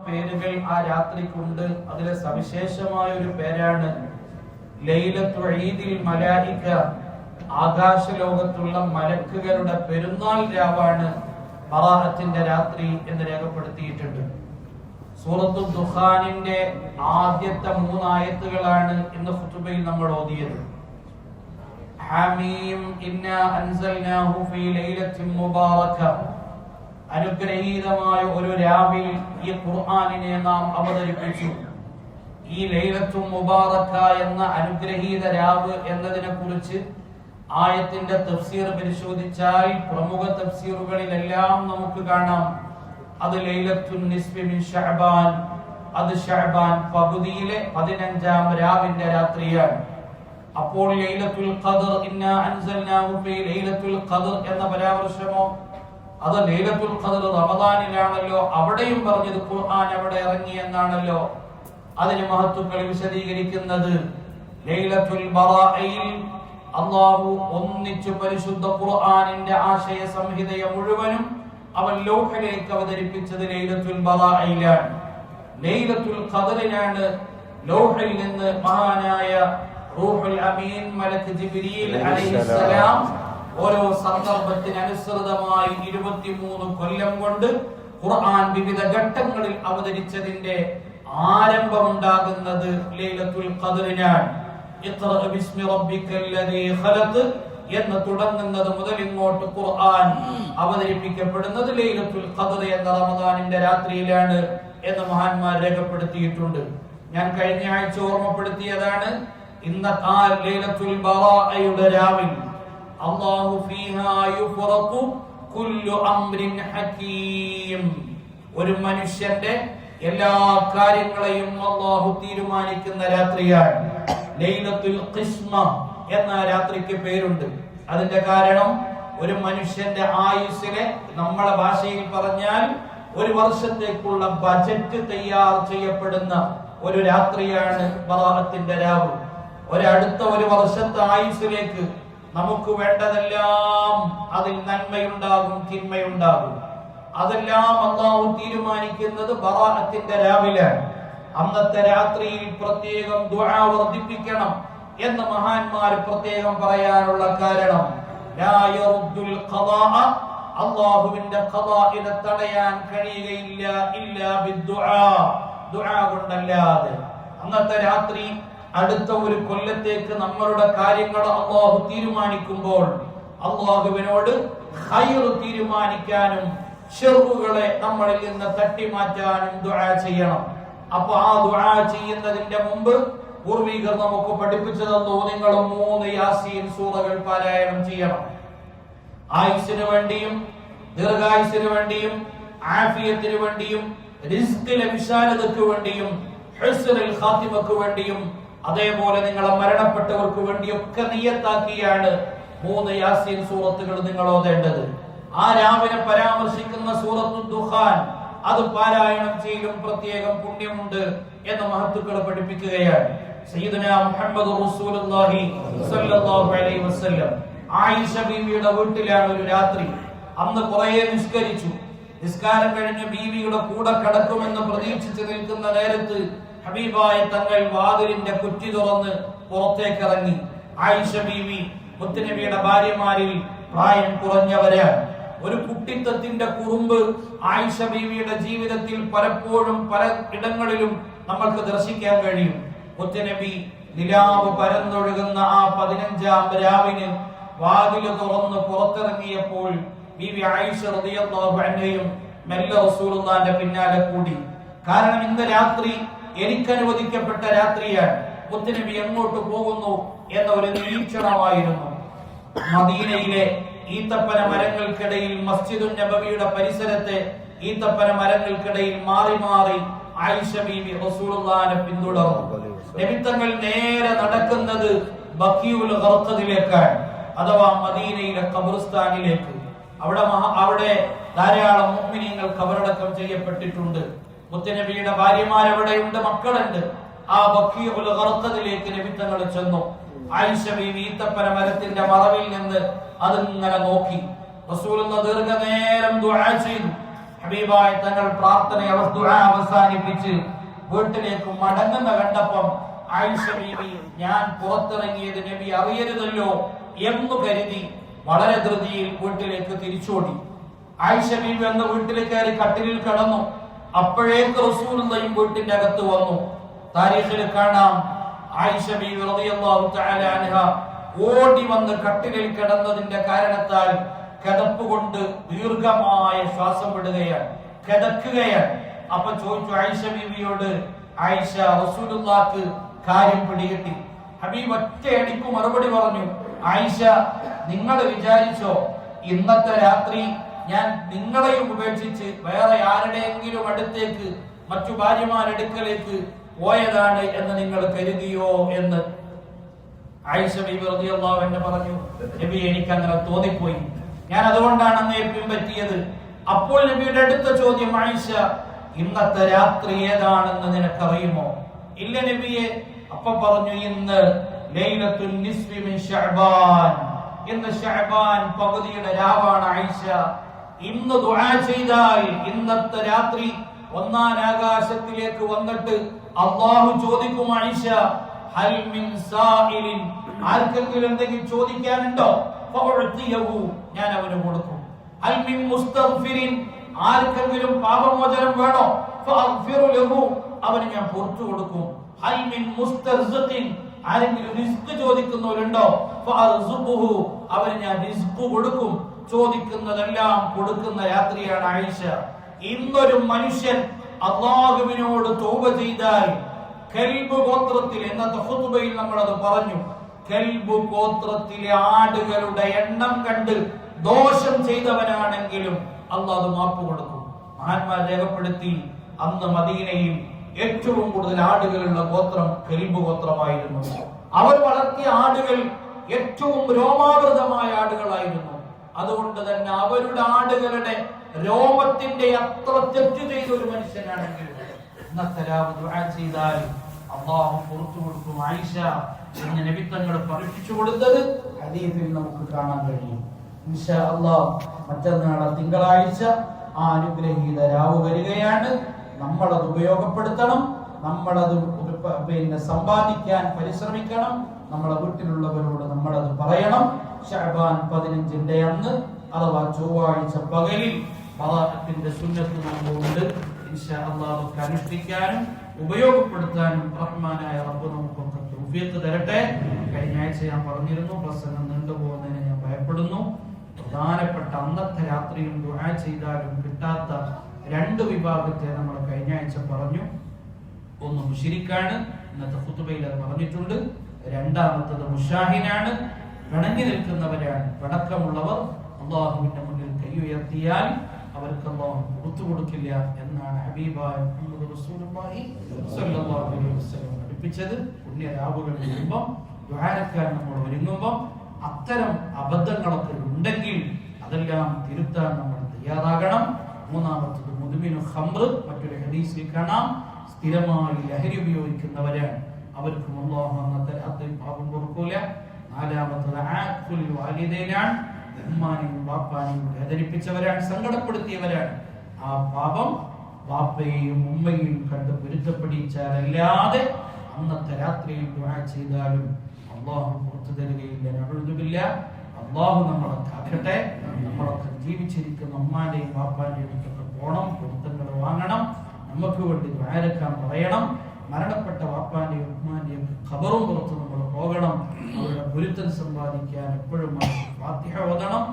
പേരുകൾ ആ രാത്രിക്കുണ്ട്. അതിലെ സവിശേഷമായ ഒരു പേരാണ് ലൈലത്തുൽ ഈദിൽ മലായിക. ആകാശലോകത്തുള്ള മലക്കുകളുടെ പെരുന്നാൾ രാവാണ് ബറാഅത്തിന്റെ രാത്രി എന്ന് രേഖപ്പെടുത്തിയിട്ടുണ്ട്. സൂറത്തുൽ ദുഖാനിന്റെ ആദ്യത്തെ 3 ആയത്തുകളാണ് ഇന്ന് ഖുതുബയിൽ നമ്മൾ ഓതിയത്. ഹമീം ഇന്നാ അൻസൽനാഹു ഫീ ലൈലത്തിൻ മുബാറക. അനുഗ്രഹീതമായ ഒരു രാവിൽ ഈ ഖുർആനിനെ നാം അവതരിപ്പിച്ചു. ഈ ലൈലത്തുൽ മുബാറക എന്ന അനുഗ്രഹീത രാവ് എന്നതിനെ കുറിച്ച് ആയത്തിന്റെ തഫ്സീർ പരിശോധിച്ചാൽ പ്രമുഖ തഫ്സീറുകളിലെല്ലാം നമുക്ക് കാണാം അത് ലൈലത്തുൻ നിസ്ഫി മിൻ ശഅബാൻ, അത് ശഅബാൻ പകുതിയിലെ 15ാം രാവിന്റെ രാത്രിയാണ്. അപ്പോൾ ലൈലത്തുൽ ഖദർ ഇന്നാ അൻസൽനാഹു ഫീ ലൈലത്തുൽ ഖദർ എന്ന പരാമർശമോ അത് ലൈലത്തുൽ ഖദർ റമദാനിലാണല്ലോ, അവിടെയും പറഞ്ഞത് ഖുർആൻ അവിടെ ഇറങ്ങി എന്നാണല്ലോ. അതിന് മഹത്വങ്ങൾ വിശദീകരിക്കുന്നത് ലൈലത്തുൽ ബറാഅയിൽ അല്ലാഹു ഒന്നിച്ചു പരിശുദ്ധ ഖുർആനിന്റെ ആശയ സംഹിതയെ മുഴുവനും അവൻ ലൗഹിലേക്ക് അവതരിപ്പിച്ചത് ലൈലത്തുൽ ബറാഅയിലാണ്. ലൈലത്തുൽ ഖദറിനാണ് ലൗഹിൽ നിന്ന് മഹാനായ റൂഹുൽ അമീൻ മലക്ക് ജിബ്രീൽ അലൈഹിസ്സലാം ഓരോ സന്ദർഭത്തിനനുസൃതമായി 23 കൊല്ലം കൊണ്ട് ഖുർആൻ വിവിധ ഘട്ടങ്ങളിൽ അവതരിച്ചതിന്റെ ആരംഭമുണ്ടാകുന്നത് ലൈലത്തുൽ ഖദറിനാണ്. ഇഖ്റ ബിസ്മി റബ്ബിക്കല്ലദീ ഖലഖ് എന്ന് തുടങ്ങുന്നത് മുതൽ ഇങ്ങോട്ട് ഖുർആൻ അവതരിപ്പിക്കപ്പെടുന്നത് ലൈലത്തുൽ ഖദർ എന്ന റമദാനിന്റെ രാത്രിയിലാണ് എന്ന് മഹാന്മാർ രേഖപ്പെടുത്തിയിട്ടുണ്ട്. ഞാൻ കഴിഞ്ഞ ആഴ്ച ഓർമ്മപ്പെടുത്തിയതാണ് ഇന്നത്തെ ലൈലത്തുൽ ബറാഅയുടെ രാവിൽ അല്ലാഹു ഫീഹാ യുഫറഖു കുല്ലു അംരിൻ ഹകീം. ഒരു മനുഷ്യന്റെ എല്ലാ കാര്യങ്ങളെയും അല്ലാഹു തീരുമാനിക്കുന്ന രാത്രിയാണ്. ലൈലത്തുൽ ഖിസ്മ എന്ന രാത്രിക്ക് പേരുണ്ട്. അതിന്റെ കാരണം ഒരു മനുഷ്യന്റെ ആയുസ്സിലെ നമ്മളെ ഭാഷയിൽ പറഞ്ഞാൽ ഒരു വർഷത്തേക്കുള്ള ബജറ്റ് തയ്യാർ ചെയ്യപ്പെടുന്ന ഒരു രാത്രിയാണ് ബറാഅത്തിന്റെ രാവ്. ഒരു വർഷത്തെ ആയുസ്സിലേക്ക് നമുക്ക് വേണ്ടതെല്ലാം അതിൽ നന്മയുണ്ടാകും തിന്മയുണ്ടാകും. അതെല്ലാം അല്ലാഹു തീരുമാനിക്കുന്നത് ബറാഅത്തിന്റെ രാവിലാണ്. അന്നത്തെ രാത്രിയിൽ പ്രത്യേകം ദുആ വർദ്ധിപ്പിക്കണം എന്ന് മഹാന്മാർ പ്രത്യേകം പറയാനുള്ള കാരണം ലാ യറുദ്ദുൽ ഖദാഅ, അല്ലാഹുവിന്റെ ഖദാഇനെ തടയാൻ കഴിയുകയില്ല ഇല്ലാ ബിദ്ദുആ, ദുആ കൊണ്ടല്ലാതെ. അന്നത്തെ രാത്രി അടുത്ത ഒരു കൊല്ലത്തേക്ക് നമ്മളുടെ കാര്യങ്ങൾ അല്ലാഹു തീരുമാനിക്കുമ്പോൾ അല്ലാഹുവിനോട് ഖൈർ തീരുമാനിക്കാനും ശർറുകളെ നമ്മളിൽ നിന്ന് തട്ടിമാറ്റാനും ദുആ ചെയ്യണം. അപ്പൊ ആ ദുആ ചെയ്യുന്നതിന്റെ മുമ്പ് പൂർവികർ നമുക്ക് പഠിപ്പിച്ചു തന്നു, നിങ്ങൾ 3 യാസീൻ സൂറകൾ പാരായണം ചെയ്യണം. ആയുസ്സിന് വേണ്ടിയും ദീർഘായുസ്സിന് വേണ്ടിയും ആഫിയത്തിന് വേണ്ടിയും റിസ്കിലെ വിശാലതയ്ക്ക് വേണ്ടിയും ഹുസ്നുൽ ഖാതിമക്ക് വേണ്ടിയും അതേപോലെ നിങ്ങളെ മരണപ്പെട്ടവർക്ക് വേണ്ടിയൊക്കെ നിയ്യത്താക്കിയാണ് 3 യാസീൻ സൂറത്തുകൾ നിങ്ങൾ ഓതേണ്ടത്. ആ രാവിലെ പരാമർശിക്കുന്ന സൂറത്തുൽ ദുഖാൻ അത് പാരായണം ചെയ്യലും പ്രത്യേകം പുണ്യമുണ്ട് എന്ന് മഹത്തുക്കൾ പഠിപ്പിക്കുകയാണ്. സയ്യിദുനാ മുഹമ്മദ് റസൂലുള്ളാഹി സ്വല്ലല്ലാഹു അലൈഹി വസല്ലം ആയിഷ ബീവിയുടെ വീട്ടിലാണ് ഒരു രാത്രി. അന്ന് കുറേ നിസ്കരിച്ചു. നിസ്കാരം കഴിഞ്ഞ് ബീവിയുടെ കൂടെ കിടക്കുമെന്ന് പ്രതീക്ഷിച്ചു നിൽക്കുന്ന നേരത്ത് ഹബീബായ തങ്ങൾ വാതിലിന്റെ കുറ്റി തുറന്ന് പുറത്തേക്ക് ഇറങ്ങി. ആയിഷ ബീവി മുത്തുനബിയുടെ ഭാര്യമാരിൽ പ്രായം കുറഞ്ഞവരാണ്. ഒരു കുട്ടിത്തത്തിന്റെ കുറുമ്പ് ആയിഷ ബീവിയുടെ ജീവിതത്തിൽ പലപ്പോഴും പല ഇടങ്ങളിലും നമ്മൾക്ക് ദർശിക്കാൻ കഴിയും. മുത്തുനബി നിലാവ് പരന്നൊഴുകുന്ന ആ 15ാം രാവിന് വാതില് തുറന്ന് പുറത്തിറങ്ങിയപ്പോൾ ബീവി ആയിഷ റളിയല്ലാഹു അൻഹയും മെല്ലെ റസൂലുള്ളാഹിന്റെ പിന്നാലെ കൂടി. കാരണം ഇന്ന് രാത്രി എനിക്ക് അനുവദിക്കപ്പെട്ട രാത്രിയാണ്, മുത്തുനബി എങ്ങോട്ട് പോകുന്നു എന്ന ഒരു നിരീക്ഷണമായിരുന്നു. മദീനയിലെ ഈത്തപ്പന മരങ്ങൾക്കിടയിൽ മസ്ജിദുൻ നബവിയുടെ പരിസരത്തെ ഈത്തപ്പന മരങ്ങൾക്കിടയിൽ മാറി മാറി ആയിഷ ബീവി റസൂലുള്ളാഹിനെ പിന്തുടർന്നു. നബിത്തങ്ങൾ നേരെ നടക്കുന്നത് ബഖീഉൽ ഗർഖദിലേക്കാണ്, അഥവാ മദീനയിലെ ഖബർസ്ഥാനിലേക്ക്. അവിടെ ധാരാളം മുഅ്മിനീങ്ങൾ ഖബറടക്കം ചെയ്യപ്പെട്ടിട്ടുണ്ട്. മുത്തുനബിയുടെ ഭാര്യമാർ അവിടെയുണ്ട്, മക്കളുണ്ട്. ആ ബഖീഉൽ ഗർഖദിലേക്ക് നബിത്തങ്ങൾ ചെന്നു. ആയിഷ ബീവി ഈത്തപ്പന മരത്തിന്റെ മറവിൽ നിന്ന് അതിങ്ങനെ നോക്കി. റസൂലുള്ളാഹി ദീർഘനേരം ദുആ ചെയ്തു. ഹബീബായ തങ്ങൾ പ്രാർത്ഥന അവസാനിപ്പിച്ച് വീട്ടിലേക്ക് മടങ്ങുന്ന കണ്ടപ്പം ആയിഷ ബീവി ഞാൻ പുറത്തിറങ്ങിയത് നബി അറിയരുതല്ലോ എന്ന് കരുതി വളരെ ധൃതിയിൽ വീട്ടിലേക്ക് തിരിച്ചോടി. ആയിഷ ബീവി അന്ന് വീട്ടിലേക്ക് കയറി കട്ടിലിൽ കിടന്നു. അപ്പോഴേക്ക് റസൂലുള്ളാഹി വീട്ടിന്റെ അകത്ത് വന്നു. താരീഖിൽ കാണാം ആയിഷ ബീവി റളിയല്ലാഹു തആല അൻഹ ഓടി വന്ന് കട്ടിലിൽ കിടന്നതിന്റെ കാരണത്താൽ കിടപ്പ് കൊണ്ട് ദീർഘമായ ശ്വാസം വിടുകയാണ്, കിടക്കുകയാണ്. അപ്പൊ ചോദിച്ചു ആയിഷ ബീവിയോട്, ആയിഷ റസൂലുള്ളാഹിക്ക് കാര്യം പിടികിട്ടി. ഹബീബ് ഒറ്റയടിക്ക് മറുപടി പറഞ്ഞു, ആയിഷ നിങ്ങൾ വിചാരിച്ചോ ഇന്നത്തെ രാത്രി ഞാൻ നിങ്ങളെയും ഉപേക്ഷിച്ച് വേറെ ആരുടെയെങ്കിലും അടുത്തേക്ക് മറ്റു ഭാര്യമാരടുക്കലേക്ക് പോയതാണ് എന്ന് നിങ്ങൾ കരുതിയോ എന്ന്. ആയിഷ ബീവി റളിയല്ലാഹു അൻഹ പറഞ്ഞു, നബി എനിക്ക് അങ്ങനെ തോന്നിപ്പോയി, ഞാൻ അതുകൊണ്ടാണ് അങ്ങയെ പിൻപറ്റിയത്. അപ്പോൾ നബിയുടെ അടുത്ത ചോദ്യം, ആയിഷ ഇന്നത്തെ രാത്രി ഏതാണെന്ന് നിനക്കറിയുമോ? ഇല്ല നബിയെ. അപ്പൊ പറഞ്ഞു, ഇന്ന് ലൈലത്തുൻ നിസ്ഫി മിൻ ശഅബാൻ, ഇന്ന് ശഅബാൻ പകുതിയുടെ രാവാണ് ആയിഷ. ഇന്ന് ദുആ ചെയ്താൽ ഇന്നത്തെ രാത്രി ഒന്നാം ആകാശത്തിലേക്ക് വന്നിട്ട് അല്ലാഹു ചോദിക്കും, ആയിഷ ഹൽ മിൻ സായിലിൻ, ആർക്കെങ്കിലും എന്തെങ്കിലും ചോദിക്കാനുണ്ടോ? ഫഉതിയഹു, ഞാൻ അവന് കൊടുക്കും. ഹൽ മിൻ മുസ്തഗ്ഫിരിൻ, ആർക്കെങ്കിലും പാപമോചനം വേണോ? ഫഅഗ്ഫിറു ലഹു, അവന് ഞാൻ പുറത്തു കൊടുക്കും. ഹൽ മിൻ മുസ്തർസിഖിൻ, ആരെങ്കിലും റിസ്ക് ചോദിക്കുന്നവരുണ്ടോ? ഫഅർസുഖുഹു, അവന് ഞാൻ റിസ്ക് കൊടുക്കും. ചോദിക്കുന്നതെല്ലാം കൊടുക്കുന്ന രാത്രിയാണ് ആയിഷ. ഇന്നൊരു മനുഷ്യൻ അല്ലാഹുവിനോട് തൗബ ചെയ്താൽ കൽബ് ഗോത്രത്തിൽ, ഇന്നത്തെ ഖുതുബയിൽ നമ്മൾ അത് പറഞ്ഞു, കൽബ് ഗോത്രത്തിലെ ആടുകളുടെ എണ്ണം കണ്ട് ദോഷം ചെയ്തവനാണെങ്കിലും അല്ലാഹു മാപ്പ് കൊടുക്കും. മഹാന്മാർ രേഖപ്പെടുത്തി, അന്ന് മദീനയിൽ ഏറ്റവും കൂടുതൽ ആടുകളുള്ള ഗോത്രം കൽബ് ഗോത്രമായിരുന്നു. അവർ വളർത്തിയ ആടുകൾ ഏറ്റവും രോമാവൃതമായ ആടുകളായിരുന്നു. അതുകൊണ്ട് തന്നെ അവരുടെ ആടുകളുടെ രോമത്തിന്റെ അത്ര തെറ്റ് ചെയ്ത ഒരു മനുഷ്യനാണെങ്കിൽ ഇന്നത്തെ രാവ് ദുആ ചെയ്താൽ അല്ലാഹു പുറത്തു കൊടുക്കും. ആയിഷ എന്ന് നബി തങ്ങൾ പഠിപ്പിച്ചു കൊടുത്തത് ഹദീസിൽ നമുക്ക് കാണാൻ കഴിയും. ഇൻഷാ അല്ലാഹ് മറ്റന്നാൾ തിങ്കളാഴ്ച ആ അനുഗ്രഹീത രാവ് വരികയാണ്. നമ്മളത് ഉപയോഗപ്പെടുത്തണം, നമ്മളത് സമ്പാദിക്കാൻ പരിശ്രമിക്കണം. നമ്മളെ വീട്ടിലുള്ളവരോട് നമ്മളത് പറയണം. ശഅബാൻ 15ന്റെ അന്ന് അഥവാ ചൊവ്വാഴ്ച പകലിൽ ബറാഅത്തിന്റെ സുന്നത്ത് നമുക്കുണ്ട്. ഇൻഷാ അല്ലാഹ് അനുഷ്ഠിക്കാനും ഉപയോഗപ്പെടുത്താനും റഹ്മാനായ റബ്ബ് നമുക്കൊക്കെ തൗഫീഖ് തരട്ടെ. കഴിഞ്ഞ ആഴ്ച ഞാൻ പറഞ്ഞിരുന്നു, പ്രസംഗം നീണ്ടുപോകുന്നതിനെ ഞാൻ ഭയപ്പെടുന്നു. പ്രധാനപ്പെട്ട അന്നത്തെ രാത്രിയും ദുആ ചെയ്താലും കിട്ടാത്ത രണ്ട് വിഭാഗത്തെ നമ്മൾ കഴിഞ്ഞ ആഴ്ച പറഞ്ഞു. ഒന്ന് മുശ്രിക്കാണ്, ഇന്നത്തെ ഖുതുബയിൽ അത് പറഞ്ഞിട്ടുണ്ട്. രണ്ടാമത്തത് മുശാഹിനാണ്, പിണങ്ങി നിൽക്കുന്നവരാണ്. പിണക്കമുള്ളവർ അല്ലാഹുവിന്റെ മുന്നിൽ കൈ ഉയർത്തിയാൽ അവർക്ക് അല്ലാഹു പുറത്തു കൊടുക്കില്ല എന്നാണ് ഹബീബായ മുഹമ്മദ് റസൂലുള്ളാഹി സ്വല്ലല്ലാഹു അലൈഹി വസല്ലം പഠിപ്പിച്ചത്. പുണ്യരാവുകൾ വരുമ്പോൾ ദുആക്കാൻ നമ്മൾ ഒരുങ്ങുമ്പോൾ അത്തരം അബദ്ധങ്ങളൊക്കെ ഉണ്ടെങ്കിൽ അതെല്ലാം തിരുത്താൻ നമ്മൾ തയ്യാറാകണം. മൂന്നാമത്തത് മുദ്മിനു ഖംർ, മറ്റൊരു ഹദീസിൽ കാണാം സ്ഥിരമായി ലഹരി ഉപയോഗിക്കുന്നവരാണ്. അവർക്കും അല്ലാഹു അന്നത്തെ രാത്രി പാപം കൊടുക്കൂല. നാലാമത്തത് ആഖുൽ വാലിദൈനാണ്, ഉമ്മാനെയും ബാപ്പാനെയും വേദനിപ്പിച്ചവരാണ്, സങ്കടപ്പെടുത്തിയവരാണ്. ആ പാപം ബാപ്പയെയും ഉമ്മയെയും കണ്ട് പൊരുത്തപ്പെടിച്ചാലല്ലാതെ അന്നത്തെ രാത്രിയിൽ ദുആ ചെയ്താലും അല്ലാഹു പുറത്തു തരികയില്ല. നഅൂദുബില്ല. അല്ലാഹു നമ്മളെ കാക്കട്ടെ. നമ്മളൊക്കെ ജീവിച്ചിരിക്കുന്ന ഉമ്മാന്റെയും ബാപ്പാന്റെയും അടുത്തൊക്കെ പോണം, പൊരുത്തങ്ങൾ വാങ്ങണം, നമുക്ക് വേണ്ടി ദുആരക്കാൻ പറയണം. മരണപ്പെട്ട വാപ്പാന്റെയും ഉമ്മാന്റെയും ഖബറും പുറത്ത് നമ്മൾ പോകണം. അവരുടെ പൊരുത്തം സമ്പാദിക്കാൻ എപ്പോഴും ഫാത്തിഹ ഓതണം.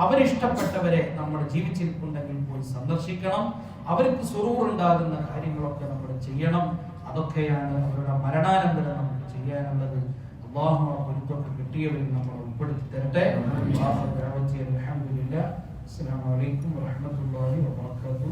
അവരിഷ്ടപ്പെട്ടവരെ നമ്മൾ ജീവിച്ചിരിപ്പുണ്ടെങ്കിൽ പോയി സന്ദർശിക്കണം. അവർക്ക് സുറൂറുണ്ടാകുന്ന കാര്യങ്ങളൊക്കെ നമ്മൾ ചെയ്യണം. അതൊക്കെയാണ് അവരുടെ മരണാനന്തരം നമുക്ക് ചെയ്യാനുള്ളത്. അല്ലാഹു ആ പൊരുത്തമൊക്കെ കിട്ടിയവരിൽ നമ്മൾ ഉൾപ്പെടുത്തി തരട്ടെ. അൽഹംദുലില്ലാഹ്. അസ്സലാമു അലൈക്കും വറഹ്മത്തുള്ളാഹി വബറകാതുഹു.